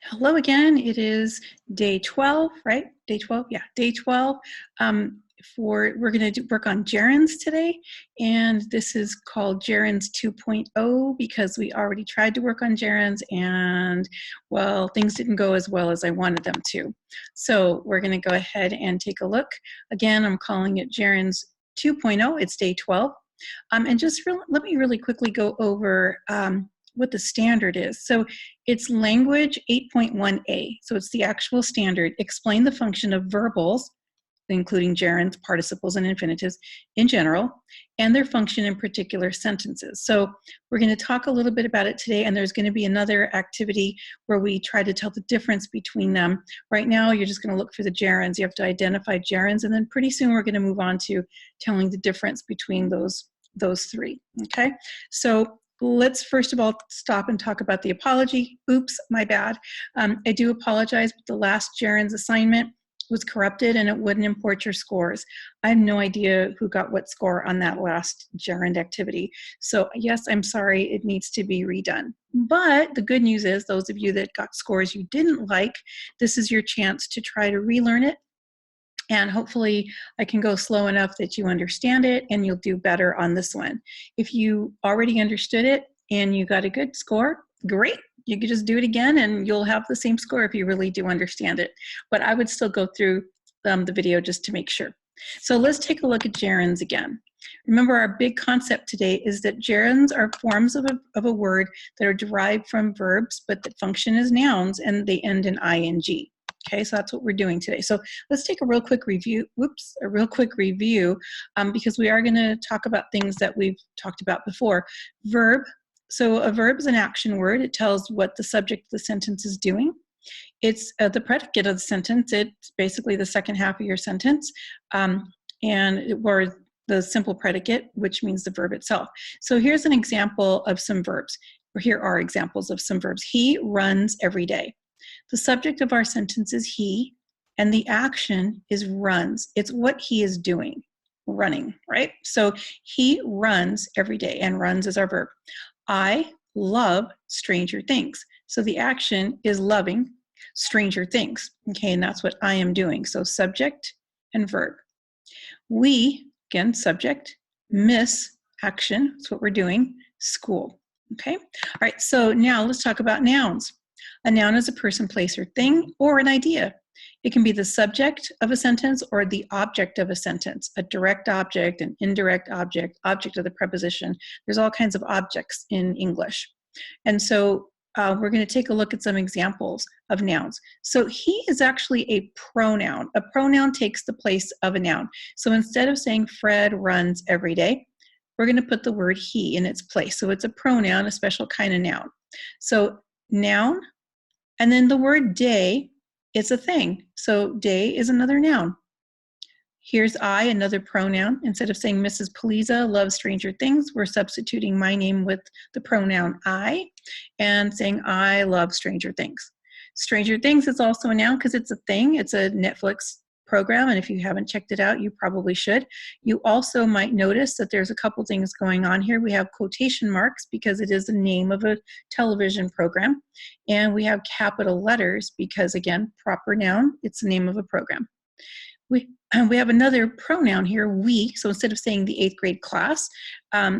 Hello again. It is day 12, right? Day 12? Yeah, day 12. We're going to work on gerunds today, and this is called gerunds 2.0 because we already tried to work on gerunds and, well, things didn't go as well as I wanted them to. So we're going to go ahead and take a look. Again, I'm calling it gerunds 2.0. It's day 12. And just let me really quickly go over what the standard is. So it's language 8.1a. So it's the actual standard. Explain the function of verbals, including gerunds, participles, and infinitives in general, and their function in particular sentences. So we're going to talk a little bit about it today, and there's going to be another activity where we try to tell the difference between them. Right now, you're just going to look for the gerunds. You have to identify gerunds, and then pretty soon we're going to move on to telling the difference between those three, okay? So let's first of all stop and talk about the apology. Oops, my bad. I do apologize, but the last gerunds assignment was corrupted and it wouldn't import your scores. I have no idea who got what score on that last gerund activity. So yes, I'm sorry, it needs to be redone. But the good news is those of you that got scores you didn't like, this is your chance to try to relearn it. And hopefully I can go slow enough that you understand it and you'll do better on this one. If you already understood it and you got a good score, great. You could just do it again and you'll have the same score if you really do understand it. But I would still go through the video just to make sure. So let's take a look at gerunds again. Remember, our big concept today is that gerunds are forms of a word that are derived from verbs but that function as nouns and they end in ing. Okay, so that's what we're doing today. So let's take a real quick review, because we are going to talk about things that we've talked about before. Verb. So a verb is an action word. It tells what the subject of the sentence is doing. It's the predicate of the sentence. It's basically the second half of your sentence, or the simple predicate, which means the verb itself. So here's an example of some verbs, or here are examples of some verbs. He runs every day. The subject of our sentence is he, and the action is runs. It's what he is doing, running, right? So he runs every day, and runs is our verb. I love Stranger Things. So the action is loving Stranger Things, okay? And that's what I am doing. So subject and verb. We, again, subject, miss, action, that's what we're doing, school, okay? All right, so now let's talk about nouns. A noun is a person, place, or thing, or an idea. It can be the subject of a sentence or the object of a sentence, a direct object, an indirect object, object of the preposition. There's all kinds of objects in English. And so we're going to take a look at some examples of nouns. So he is actually a pronoun. A pronoun takes the place of a noun. So instead of saying Fred runs every day, we're going to put the word he in its place. So it's a pronoun, a special kind of noun. So noun, and then the word day is a thing. So day is another noun. Here's I, another pronoun. Instead of saying Mrs. Poliza loves Stranger Things, we're substituting my name with the pronoun I and saying I love Stranger Things. Stranger Things is also a noun because it's a thing. It's a Netflix program, and if you haven't checked it out, you probably should. You also might notice that there's a couple things going on here. We have quotation marks because it is the name of a television program, and we have capital letters because, again, proper noun, it's the name of a program. We have another pronoun here, we. So instead of saying the 8th grade class,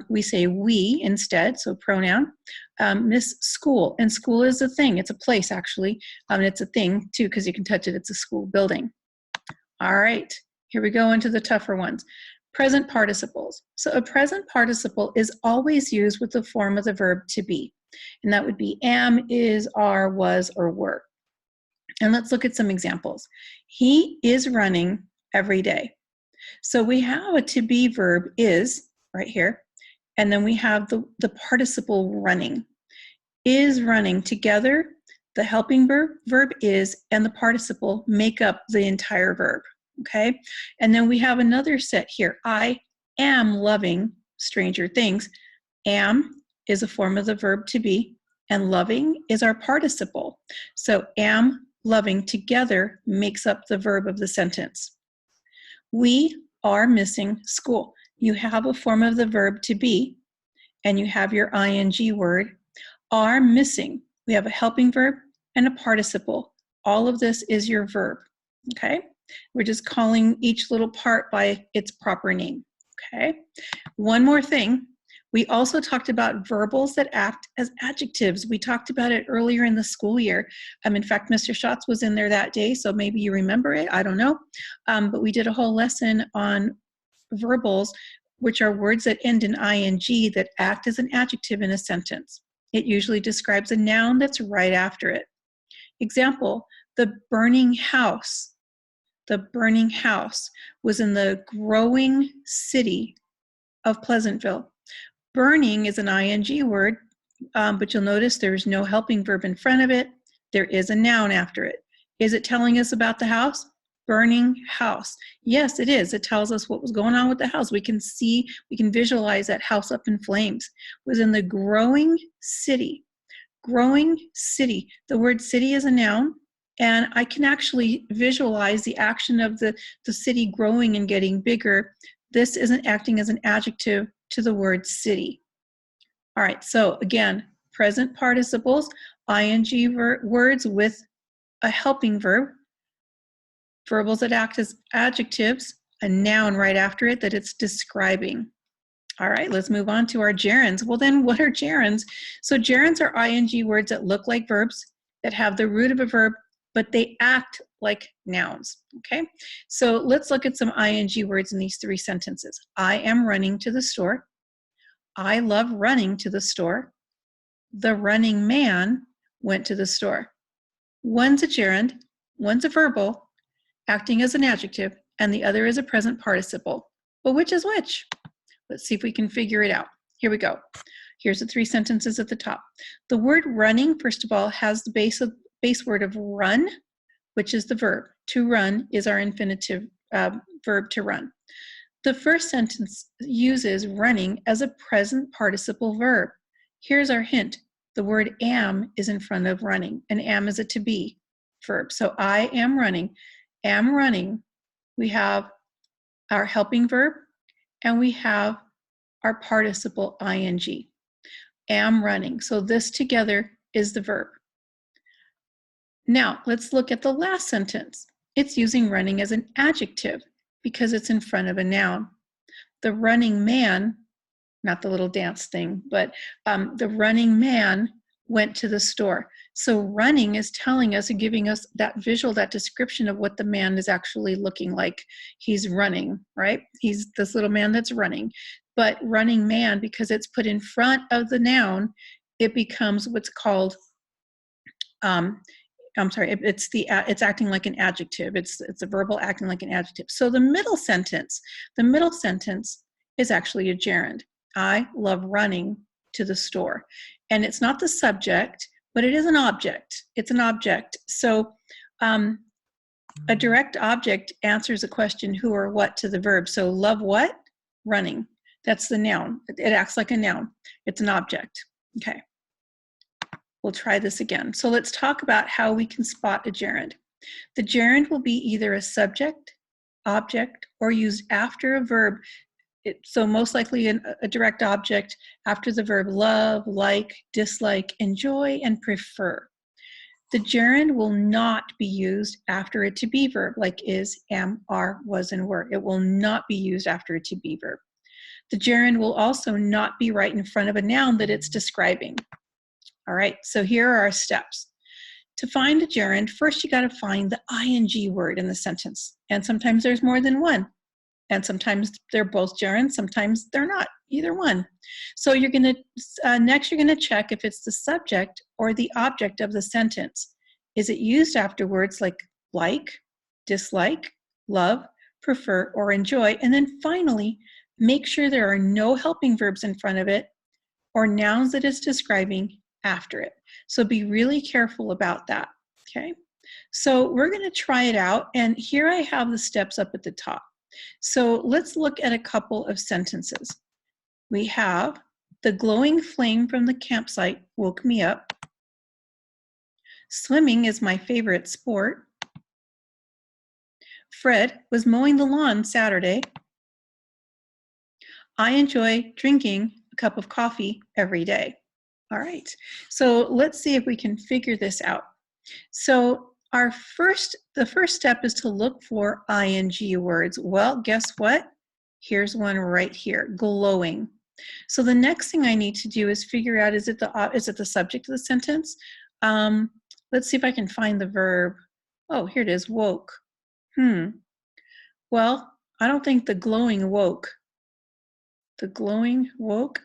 we say we instead, so pronoun. Miss School, and school is a thing. It's a place, actually, and it's a thing, too, because you can touch it. It's a school building. All right, here we go into the tougher ones. Present participles. So a present participle is always used with the form of the verb to be. And that would be am, is, are, was, or were. And let's look at some examples. He is running every day. So we have a to be verb is right here. And then we have the participle running. Is running together. The helping verb is and the participle make up the entire verb, okay? And then we have another set here. I am loving Stranger Things. Am is a form of the verb to be, and loving is our participle. So am, loving together makes up the verb of the sentence. We are missing school. You have a form of the verb to be, and you have your ing word. Are missing. We have a helping verb and a participle. All of this is your verb, okay? We're just calling each little part by its proper name, okay? One more thing. We also talked about verbals that act as adjectives. We talked about it earlier in the school year. In fact, Mr. Schatz was in there that day, so maybe you remember it. I don't know. But we did a whole lesson on verbals, which are words that end in ing that act as an adjective in a sentence. It usually describes a noun that's right after it. Example, the burning house. The burning house was in the growing city of Pleasantville. Burning is an ing word, but you'll notice there's no helping verb in front of it. There is a noun after it. Is it telling us about the house? Burning house. Yes, it is. It tells us what was going on with the house. We can see, we can visualize that house up in flames. It was in the growing city. Growing city. The word city is a noun, and I can actually visualize the action of the city growing and getting bigger. This isn't acting as an adjective to the word city. All right, so again, present participles, ing words with a helping verb, verbals that act as adjectives, a noun right after it that it's describing. All right, let's move on to our gerunds. Well, then what are gerunds? So gerunds are ing words that look like verbs, that have the root of a verb, but they act like nouns, okay? So let's look at some ing words in these three sentences. I am running to the store. I love running to the store. The running man went to the store. One's a gerund, one's a verbal, acting as an adjective, and the other is a present participle. But which is which? Let's see if we can figure it out. Here we go. Here's the three sentences at the top. The word running, first of all, has the base word of run, which is the verb. To run is our infinitive verb to run. The first sentence uses running as a present participle verb. Here's our hint. The word am is in front of running, and am is a to be verb. So I am running. Am running. We have our helping verb, and we have our participle ing. Am running. So this together is the verb. Now, let's look at the last sentence. It's using running as an adjective because it's in front of a noun. The running man, not the little dance thing, but the running man went to the store. So running is telling us and giving us that visual, that description of what the man is actually looking like. He's running, right? He's this little man that's running. But running man, because it's put in front of the noun, it becomes what's called, it's acting like an adjective. It's a verbal acting like an adjective. So the middle sentence is actually a gerund. I love running to the store. And it's not the subject, but it is an object. It's an object. So a direct object answers a question who or what to the verb. So love what? Running. That's the noun. It acts like a noun. It's an object. Okay. We'll try this again. So let's talk about how we can spot a gerund. The gerund will be either a subject, object, or used after a verb. So most likely a direct object after the verb love, like, dislike, enjoy, and prefer. The gerund will not be used after a to be verb like is, am, are, was, and were. It will not be used after a to be verb. The gerund will also not be right in front of a noun that it's describing. All right, so here are our steps. To find a gerund, first you got to find the ing word in the sentence. And sometimes there's more than one. And sometimes they're both gerunds, sometimes they're not, either one. So you're going to, next you're going to check if it's the subject or the object of the sentence. Is it used after words like, dislike, love, prefer, or enjoy? And then finally, make sure there are no helping verbs in front of it or nouns that it's describing after it. So be really careful about that, okay? So we're going to try it out, and here I have the steps up at the top. So let's look at a couple of sentences. We have, the glowing flame from the campsite woke me up. Swimming is my favorite sport. Fred was mowing the lawn Saturday. I enjoy drinking a cup of coffee every day. All right, so let's see if we can figure this out. So the first step is to look for ing words. Well, guess what? Here's one right here, glowing. So the next thing I need to do is figure out, is it the subject of the sentence? Let's see if I can find the verb. Oh, here it is, woke. Well, I don't think the glowing woke. The glowing woke?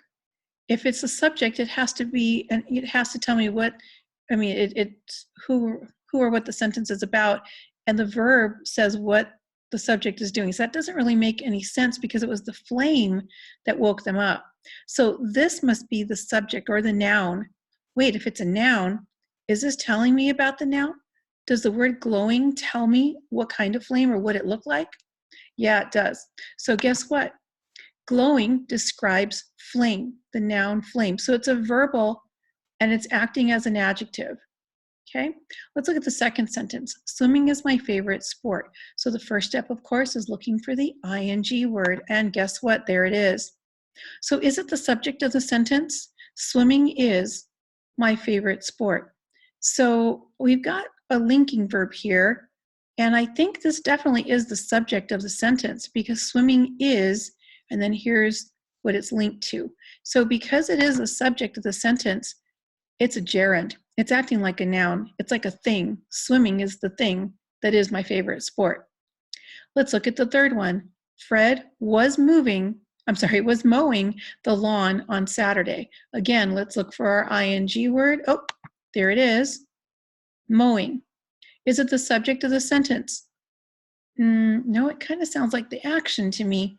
If it's a subject, it has to be, and it has to tell me what, I mean, it's who or what the sentence is about, and the verb says what the subject is doing. So that doesn't really make any sense because it was the flame that woke them up. So this must be the subject or the noun. Wait, if it's a noun, is this telling me about the noun? Does the word glowing tell me what kind of flame or what it looked like? Yeah, it does. So guess what? Glowing describes flame, the noun flame. So it's a verbal and it's acting as an adjective. Okay, let's look at the second sentence. Swimming is my favorite sport. So the first step, of course, is looking for the ing word. And guess what? There it is. So is it the subject of the sentence? Swimming is my favorite sport. So we've got a linking verb here. And I think this definitely is the subject of the sentence because swimming is, and then here's what it's linked to. So because it is the subject of the sentence, it's a gerund. It's acting like a noun. It's like a thing. Swimming is the thing that is my favorite sport. Let's look at the third one. Fred was mowing the lawn on Saturday. Again, let's look for our ing word. Oh, there it is. Mowing. Is it the subject of the sentence? No, it kind of sounds like the action to me.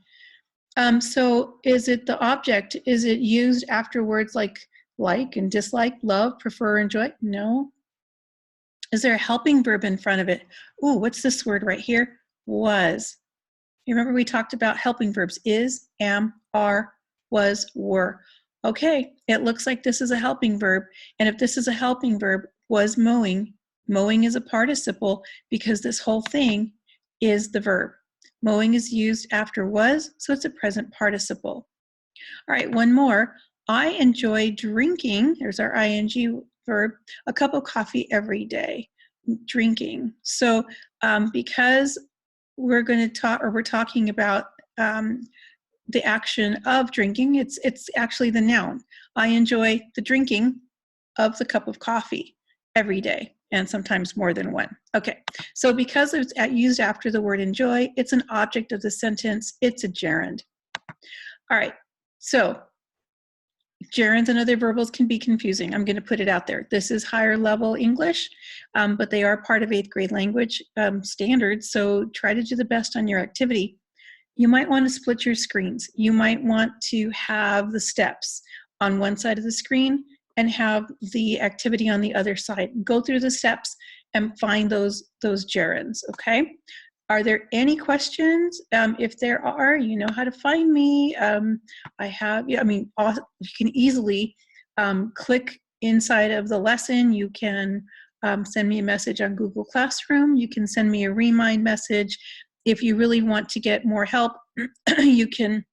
So is it the object? Is it used after words like and dislike, love, prefer, enjoy? No. Is there a helping verb in front of it? Ooh, what's this word right here? Was. You remember we talked about helping verbs, is, am, are, was, were. Okay, it looks like this is a helping verb. And if this is a helping verb, was mowing, mowing is a participle because this whole thing is the verb. Mowing is used after was, so it's a present participle. All right, one more. I enjoy drinking, there's our ing verb, a cup of coffee every day. Drinking. So because we're talking about the action of drinking, it's actually the noun. I enjoy the drinking of the cup of coffee every day, and sometimes more than one. Okay, so because it's used after the word enjoy, it's an object of the sentence, it's a gerund. All right, so gerunds and other verbals can be confusing. I'm going to put it out there. This is higher level English, but they are part of 8th grade language standards, so try to do the best on your activity. You might want to split your screens. You might want to have the steps on one side of the screen and have the activity on the other side. Go through the steps and find those gerunds, okay? Are there any questions? If there are, you know how to find me. You can easily click inside of the lesson. You can send me a message on Google Classroom. You can send me a remind message. If you really want to get more help, you can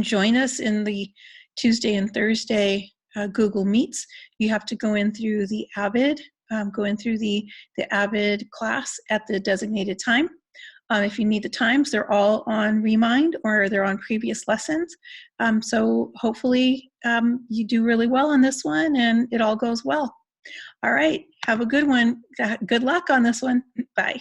join us in the Tuesday and Thursday Google Meets. You have to go in through the Avid, the Avid class at the designated time. If you need the times, they're all on Remind or they're on previous lessons. So hopefully you do really well on this one and it all goes well. All right, have a good one. Good luck on this one. Bye.